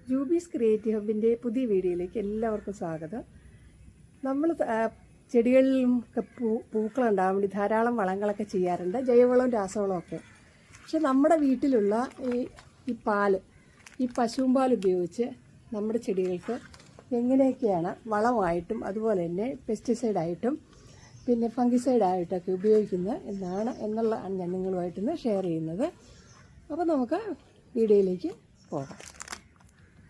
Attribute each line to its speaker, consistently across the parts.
Speaker 1: Jubi's creative ഹബിൻ്റെ പുതിയ വീഡിയോയിലേക്ക് എല്ലാവർക്കും സ്വാഗതം. നമ്മൾ ചെടികളിലും ഒക്കെ പൂക്കളുണ്ടാകാൻ വേണ്ടി ധാരാളം വളങ്ങളൊക്കെ ചെയ്യാറുണ്ട്, ജൈവവളവും രാസവളവും ഒക്കെ. പക്ഷെ നമ്മുടെ വീട്ടിലുള്ള ഈ പാല്, ഈ പശുവും പാൽ ഉപയോഗിച്ച് നമ്മുടെ ചെടികൾക്ക് എങ്ങനെയൊക്കെയാണ് വളമായിട്ടും അതുപോലെ തന്നെ പെസ്റ്റിസൈഡായിട്ടും പിന്നെ ഫംഗിസൈഡായിട്ടൊക്കെ ഉപയോഗിക്കുന്നത് എന്നുള്ള ഞാൻ നിങ്ങളുമായിട്ടൊന്ന് ഷെയർ ചെയ്യുന്നത്. അപ്പോൾ നമുക്ക് വീഡിയോയിലേക്ക് പോകാം.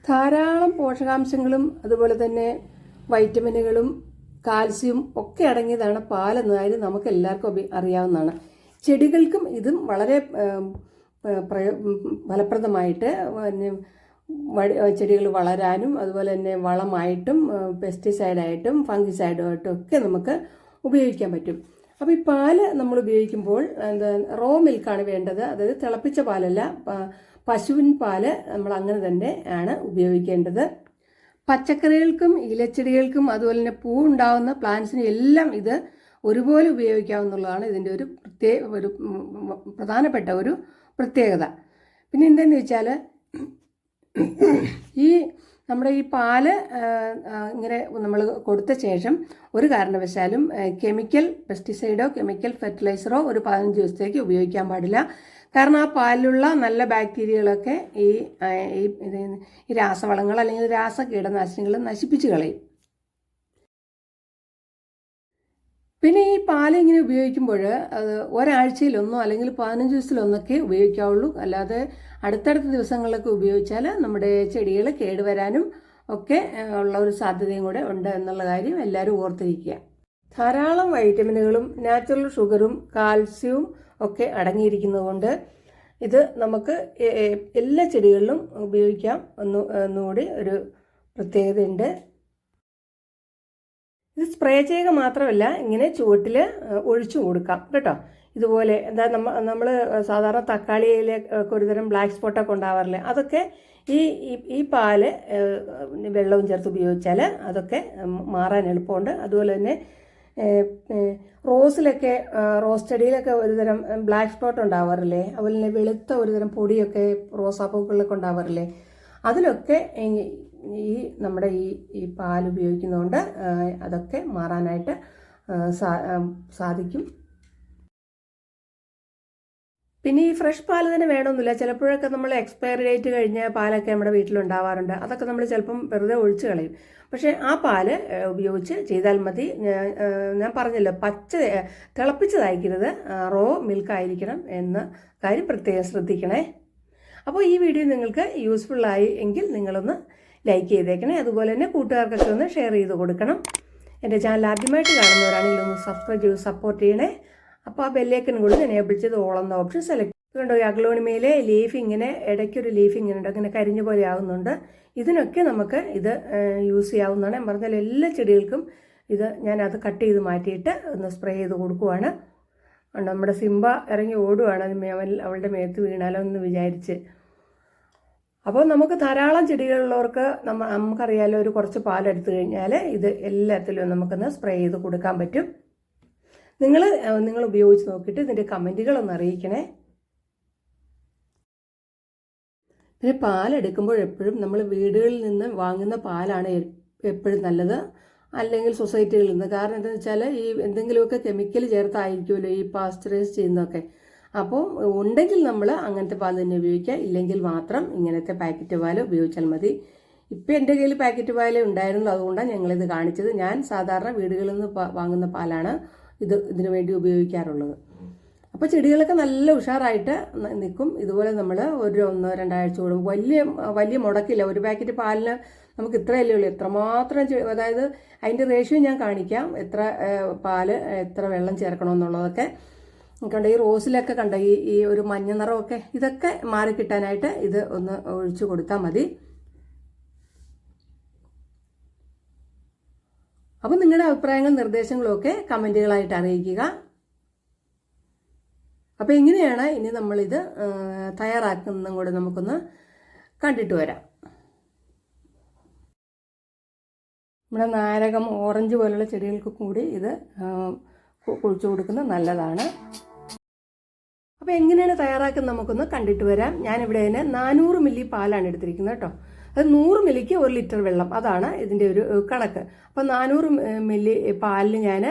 Speaker 1: ധാരാളം പോഷകാംശങ്ങളും അതുപോലെ തന്നെ വൈറ്റമിനുകളും കാൽസ്യവും ഒക്കെ അടങ്ങിയതാണ് പാലെന്നതായത് നമുക്ക് എല്ലാവർക്കും അറിയാവുന്നതാണ്. ചെടികൾക്കും ഇതും വളരെ ഫലപ്രദമായിട്ട് ചെടികൾ വളരാനും അതുപോലെ തന്നെ വളമായിട്ടും പെസ്റ്റിസൈഡായിട്ടും ഫംഗിസൈഡായിട്ടും ഒക്കെ നമുക്ക് ഉപയോഗിക്കാൻ പറ്റും. അപ്പോൾ ഈ പാല് നമ്മൾ ഉപയോഗിക്കുമ്പോൾ റോ മിൽക്കാണ് വേണ്ടത്, അതായത് തിളപ്പിച്ച പാലല്ല. പശുവിൻ പാല് നമ്മൾ അങ്ങനെ തന്നെ ആണ് ഉപയോഗിക്കേണ്ടത്. പച്ചക്കറികൾക്കും ഇലച്ചെടികൾക്കും അതുപോലെ തന്നെ പൂ ഉണ്ടാകുന്ന പ്ലാന്റ്സിനും എല്ലാം ഇത് ഒരുപോലെ ഉപയോഗിക്കാവുന്നതാണ് ഇതിൻ്റെ ഒരു പ്രധാനപ്പെട്ട ഒരു പ്രത്യേകത. പിന്നെ എന്താണെന്ന് വെച്ചാൽ നമ്മുടെ ഈ പാല് ഇങ്ങനെ നമ്മൾ കൊടുത്ത ശേഷം ഒരു കാരണവശാലും കെമിക്കൽ പെസ്റ്റിസൈഡോ കെമിക്കൽ ഫെർട്ടിലൈസറോ ഒരു 15 ദിവസത്തേക്ക് ഉപയോഗിക്കാൻ പാടില്ല. കാരണം ആ പാലിലുള്ള നല്ല ബാക്ടീരിയകളൊക്കെ ഈ രാസവളങ്ങൾ അല്ലെങ്കിൽ രാസകീടനാശിനികൾ നശിപ്പിച്ച് കളയും. പിന്നെ ഈ പാല് ഇങ്ങനെ ഉപയോഗിക്കുമ്പോൾ അത് ഒരാഴ്ചയിലൊന്നോ അല്ലെങ്കിൽ 15 ദിവസത്തിലൊന്നൊക്കെ ഉപയോഗിക്കാവുള്ളൂ. അല്ലാതെ അടുത്തടുത്ത ദിവസങ്ങളിലൊക്കെ ഉപയോഗിച്ചാൽ നമ്മുടെ ചെടികൾ കേടുവരാനും ഒക്കെ ഉള്ള ഒരു സാധ്യതയും കൂടെ ഉണ്ട് എന്നുള്ള കാര്യം എല്ലാവരും ഓർത്തിരിക്കുക. ധാരാളം വൈറ്റമിനുകളും നാച്ചുറൽ ഷുഗറും കാൽസ്യവും ഒക്കെ അടങ്ങിയിരിക്കുന്നത് കൊണ്ട് ഇത് നമുക്ക് എല്ലാ ചെടികളിലും ഉപയോഗിക്കാം എന്നുകൂടി ഒരു പ്രത്യേകതയുണ്ട്. ഇത് സ്പ്രേ ചെയ്യുക മാത്രമല്ല, ഇങ്ങനെ ചുവട്ടിൽ ഒഴിച്ചു കൊടുക്കാം കേട്ടോ. ഇതുപോലെ നമ്മൾ സാധാരണ തക്കാളിയിലൊക്കെ ഒരുതരം ബ്ലാക്ക് സ്പോട്ടൊക്കെ ഉണ്ടാവാറില്ലേ, അതൊക്കെ ഈ പാല് വെള്ളവും ചേർത്ത് ഉപയോഗിച്ചാൽ അതൊക്കെ മാറാൻ എളുപ്പമുണ്ട്. അതുപോലെ തന്നെ റോസ് ചെടിയിലൊക്കെ ഒരുതരം ബ്ലാക്ക് സ്പോട്ട് ഉണ്ടാവാറില്ലേ, അതുപോലെ തന്നെ വെളുത്ത ഒരുതരം പൊടിയൊക്കെ റോസാപ്പൂക്കളിലൊക്കെ ഉണ്ടാവാറില്ലേ, അതിലൊക്കെ നമ്മുടെ ഈ പാൽ ഉപയോഗിക്കുന്നതുകൊണ്ട് അതൊക്കെ മാറാനായിട്ട് സാധിക്കും. പിന്നെ ഈ ഫ്രഷ് പാൽ തന്നെ വേണമെന്നില്ല. ചിലപ്പോഴൊക്കെ നമ്മൾ എക്സ്പയറി ഡേറ്റ് കഴിഞ്ഞ പാലൊക്കെ നമ്മുടെ വീട്ടിലുണ്ടാവാറുണ്ട്. അതൊക്കെ നമ്മൾ ചിലപ്പം വെറുതെ ഒഴിച്ച് കളയും. പക്ഷേ ആ പാല് ഉപയോഗിച്ച് ചെയ്താൽ മതി. ഞാൻ പറഞ്ഞല്ലോ, തിളപ്പിച്ചതായിരിക്കരുത്, റോ മിൽക്ക് ആയിരിക്കണം എന്ന കാര്യം പ്രത്യേകം ശ്രദ്ധിക്കണേ. അപ്പോൾ ഈ വീഡിയോ നിങ്ങൾക്ക് യൂസ്ഫുള്ളായി എങ്കിൽ നിങ്ങളൊന്ന് ലൈക്ക് ചെയ്തേക്കണേ. അതുപോലെ തന്നെ കൂട്ടുകാർക്കൊക്കെ ഒന്ന് ഷെയർ ചെയ്ത് കൊടുക്കണം. എൻ്റെ ചാനൽ ആദ്യമായിട്ട് കാണുന്നവരാണെങ്കിൽ ഒന്ന് സബ്സ്ക്രൈബ് ചെയ്ത് സപ്പോർട്ട് ചെയ്യണേ. അപ്പോൾ ആ ബെല്ലൈക്കനും കൂടി എനേബിൾ ചെയ്ത് ഓൾ എന്ന ഓപ്ഷൻ സെലക്ട് ചെയ്തുകൊണ്ടോ. ഈ അഗ്ലോണിമയിലെ ലീഫ് ഇങ്ങനെ ഇടയ്ക്കൊരു ലീഫ് ഇങ്ങനെ ഉണ്ട്, അങ്ങനെ കരിഞ്ഞ പോലെ ആകുന്നുണ്ട്. ഇതിനൊക്കെ നമുക്ക് ഇത് യൂസ് ചെയ്യാവുന്നതാണ്. ഞാൻ പറഞ്ഞാൽ എല്ലാ ചെടികൾക്കും ഞാനത് കട്ട് ചെയ്ത് മാറ്റിയിട്ട് ഒന്ന് സ്പ്രേ ചെയ്ത് കൊടുക്കുവാണ്. നമ്മുടെ സിംബ ഇറങ്ങി ഓടുവാണ്, അവളുടെ മേത്ത് വീണാലോ എന്ന് വിചാരിച്ച്. അപ്പോൾ നമുക്ക് ധാരാളം ചെടികളുള്ളവർക്ക് നമുക്കറിയാലോ, ഒരു കുറച്ച് പാലെടുത്തു കഴിഞ്ഞാൽ ഇത് എല്ലാത്തിലും നമുക്കൊന്ന് സ്പ്രേ ചെയ്ത് കൊടുക്കാൻ പറ്റും. നിങ്ങൾ ഉപയോഗിച്ച് നോക്കിയിട്ട് ഇതിൻ്റെ കമൻറ്റുകളൊന്ന് അറിയിക്കണേ. പിന്നെ പാലെടുക്കുമ്പോൾ എപ്പോഴും നമ്മൾ വീടുകളിൽ നിന്ന് വാങ്ങുന്ന പാലാണ് എപ്പോഴും നല്ലത്, അല്ലെങ്കിൽ സൊസൈറ്റികളിൽ നിന്ന്. കാരണം എന്താണെന്ന് വെച്ചാൽ ഈ എന്തെങ്കിലുമൊക്കെ കെമിക്കൽ ചേർത്തായിരിക്കുമല്ലോ ഈ പാസ്ചറൈസ് ചെയ്യുന്നതൊക്കെ. അപ്പോൾ ഉണ്ടെങ്കിൽ നമ്മൾ അങ്ങനത്തെ പാൽ തന്നെ ഉപയോഗിക്കുക, ഇല്ലെങ്കിൽ മാത്രം ഇങ്ങനത്തെ പാക്കറ്റ് പാൽ ഉപയോഗിച്ചാൽ മതി. ഇപ്പം എൻ്റെ കയ്യിൽ പാക്കറ്റ് പാലേ ഉണ്ടായിരുന്നു, അതുകൊണ്ടാണ് ഞങ്ങളിത് കാണിച്ചത്. ഞാൻ സാധാരണ വീടുകളിൽ നിന്ന് വാങ്ങുന്ന പാലാണ് ഇതിനു വേണ്ടി ഉപയോഗിക്കാറുള്ളത്. അപ്പോൾ ചെടികളൊക്കെ നല്ല ഉഷാറായിട്ട് നിൽക്കും. ഇതുപോലെ നമ്മൾ 1-2 ആഴ്ച കൂടുമ്പോൾ വലിയ മുടക്കില്ല. ഒരു പാക്കറ്റ് പാലിന് നമുക്ക് ഇത്രയല്ലേ ഉള്ളൂ. എത്രമാത്രം അതായത് അതിൻ്റെ റേഷ്യോ ഞാൻ കാണിക്കാം, എത്ര പാല് എത്ര വെള്ളം ചേർക്കണമെന്നുള്ളതൊക്കെ കണ്ട. ഈ റോസിലൊക്കെ കണ്ട ഈ ഒരു മഞ്ഞ നിറമൊക്കെ ഇതൊക്കെ മാറി കിട്ടാനായിട്ട് ഇത് ഒന്ന് ഒഴിച്ചു കൊടുത്താൽ മതി. അപ്പം നിങ്ങളുടെ അഭിപ്രായങ്ങളും നിർദ്ദേശങ്ങളും ഒക്കെ കമൻറ്റുകളായിട്ട് അറിയിക്കുക. അപ്പോൾ ഇങ്ങനെയാണ് ഇനി നമ്മളിത് തയ്യാറാക്കുന്നതും കൂടെ നമുക്കൊന്ന് കണ്ടിട്ട് വരാം. നമ്മുടെ നാരകം, ഓറഞ്ച് പോലുള്ള ചെടികൾക്ക് കൂടി ഇത് കുഴിച്ചു കൊടുക്കുന്നത് നല്ലതാണ്. അപ്പോൾ എങ്ങനെയാണ് തയ്യാറാക്കുന്നത് നമുക്കൊന്ന് കണ്ടിട്ട് വരാം. ഞാനിവിടെ 400 മില്ലി പാലാണ് എടുത്തിരിക്കുന്നത് കേട്ടോ. അത് 100 മില്ലിക്ക് 1 ലിറ്റർ വെള്ളം, അതാണ് ഇതിൻ്റെ ഒരു കണക്ക്. അപ്പോൾ 400 മില്ലി പാലിൽ ഞാൻ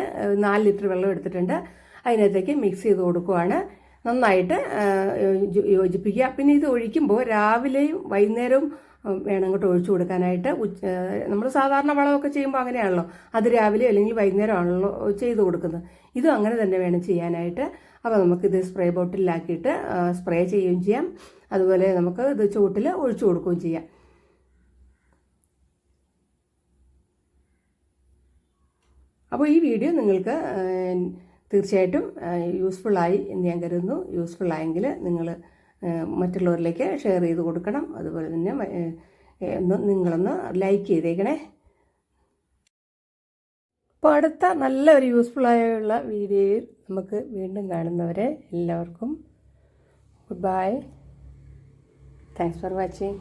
Speaker 1: 4 ലിറ്റർ വെള്ളം എടുത്തിട്ടുണ്ട്. അതിനകത്തേക്ക് മിക്സ് ചെയ്ത് കൊടുക്കുവാണ്. നന്നായിട്ട് യോജിപ്പിക്കുക. പിന്നെ ഇത് ഒഴിക്കുമ്പോൾ രാവിലെയും വൈകുന്നേരവും വേണം ഇങ്ങോട്ട് ഒഴിച്ചു കൊടുക്കാനായിട്ട്. നമ്മൾ സാധാരണ വളമൊക്കെ ചെയ്യുമ്പോൾ അങ്ങനെയാണല്ലോ, അത് രാവിലെ അല്ലെങ്കിൽ വൈകുന്നേരം ആണല്ലോ ചെയ്ത് കൊടുക്കുന്നത്. ഇതും അങ്ങനെ തന്നെ വേണം ചെയ്യാനായിട്ട്. അപ്പോൾ നമുക്കിത് സ്പ്രേ ബോട്ടിലാക്കിയിട്ട് സ്പ്രേ ചെയ്യുകയും ചെയ്യാം. അതുപോലെ നമുക്ക് ഇത് ചുവട്ടിൽ ഒഴിച്ചു കൊടുക്കുകയും ചെയ്യാം. അപ്പോൾ ഈ വീഡിയോ നിങ്ങൾക്ക് തീർച്ചയായിട്ടും യൂസ്ഫുള്ളായി എന്ന് ഞാൻ കരുതുന്നു. യൂസ്ഫുള്ളായെങ്കിൽ നിങ്ങൾ മറ്റുള്ളവരിലേക്ക് ഷെയർ ചെയ്ത് കൊടുക്കണം. അതുപോലെ തന്നെ നിങ്ങളൊന്ന് ലൈക്ക് ചെയ്തേക്കണേ. അപ്പോൾ അടുത്ത നല്ലൊരു യൂസ്ഫുള്ളായുള്ള വീഡിയോയിൽ നമുക്ക് വീണ്ടും കാണുന്നവരെ എല്ലാവർക്കും good bye. Thanks for watching.